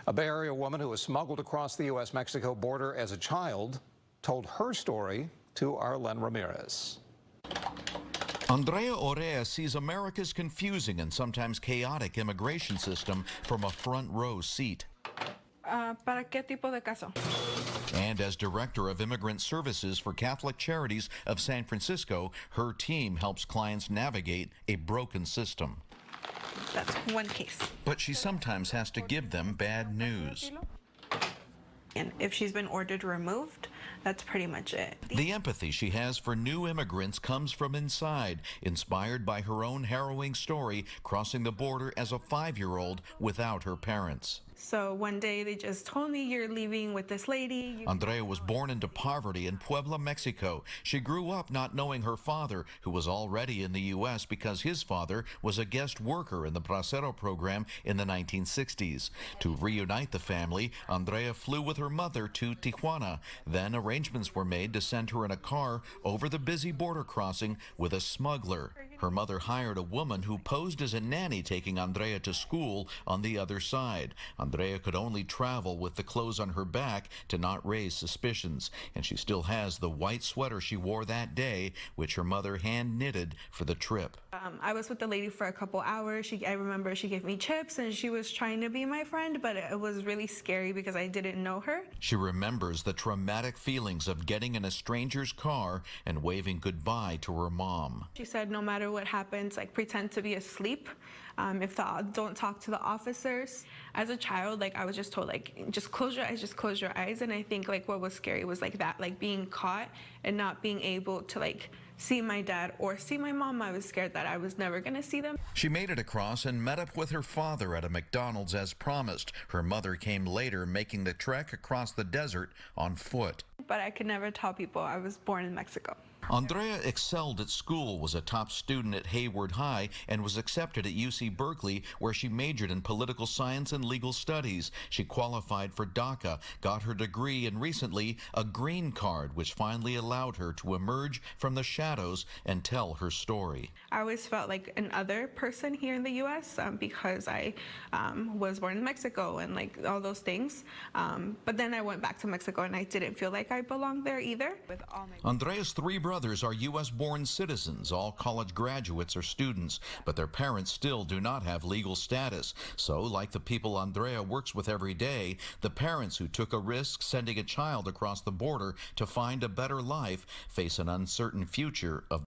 A Bay Area woman who was smuggled across the U.S.-Mexico border as a child told her story to Arlen Ramirez. Andrea Orea sees America's confusing and sometimes chaotic immigration system from a front row seat. ¿Para qué tipo de caso? And as Director of Immigrant Services for Catholic Charities of San Francisco, her team helps clients navigate a broken system. That's one case. But she sometimes has to give them bad news. And if she's been ordered removed, that's pretty much it. The empathy she has for new immigrants comes from inside, inspired by her own harrowing story crossing the border as a 5-year-old without her parents. So one day they just told me, you're leaving with this lady. Andrea was born into poverty in Puebla, Mexico. She grew up not knowing her father, who was already in the U.S. because his father was a guest worker in the Bracero program in the 1960s. To reunite the family, Andrea flew with her mother to Tijuana. Then arrangements were made to send her in a car over the busy border crossing with a smuggler. Her mother hired a woman who posed as a nanny taking Andrea to school on the other side. Andrea could only travel with the clothes on her back to not raise suspicions, and she still has the white sweater she wore that day, which her mother hand knitted for the trip. I was with the lady for a couple hours. I remember she gave me chips and she was trying to be my friend, but it was really scary because I didn't know her. She remembers the traumatic feelings of getting in a stranger's car and waving goodbye to her mom. She said, no matter what happens, like pretend to be asleep. Don't talk to the officers. As a child, like I was just told, like just close your eyes, just close your eyes. And I think like what was scary was like that, like being caught and not being able to like see my dad or see my mom. I was scared that I was never gonna see them. She made it across and met up with her father at a McDonald's as promised. Her mother came later, making the trek across the desert on foot. But I could never tell people I was born in Mexico. Andrea excelled at school, was a top student at Hayward High, and was accepted at UC Berkeley, where she majored in political science and legal studies. She qualified for DACA, got her degree, and recently a green card, which finally allowed her to emerge from the shadows and tell her story. I always felt like an other person here in the U.S. Because I was born in Mexico and like all those things. But then I went back to Mexico and I didn't feel like I belonged there either. Andrea's 3 brothers are U.S.-born citizens. All college graduates are students, but their parents still do not have legal status. So, like the people Andrea works with every day, the parents who took a risk sending a child across the border to find a better life face an uncertain future of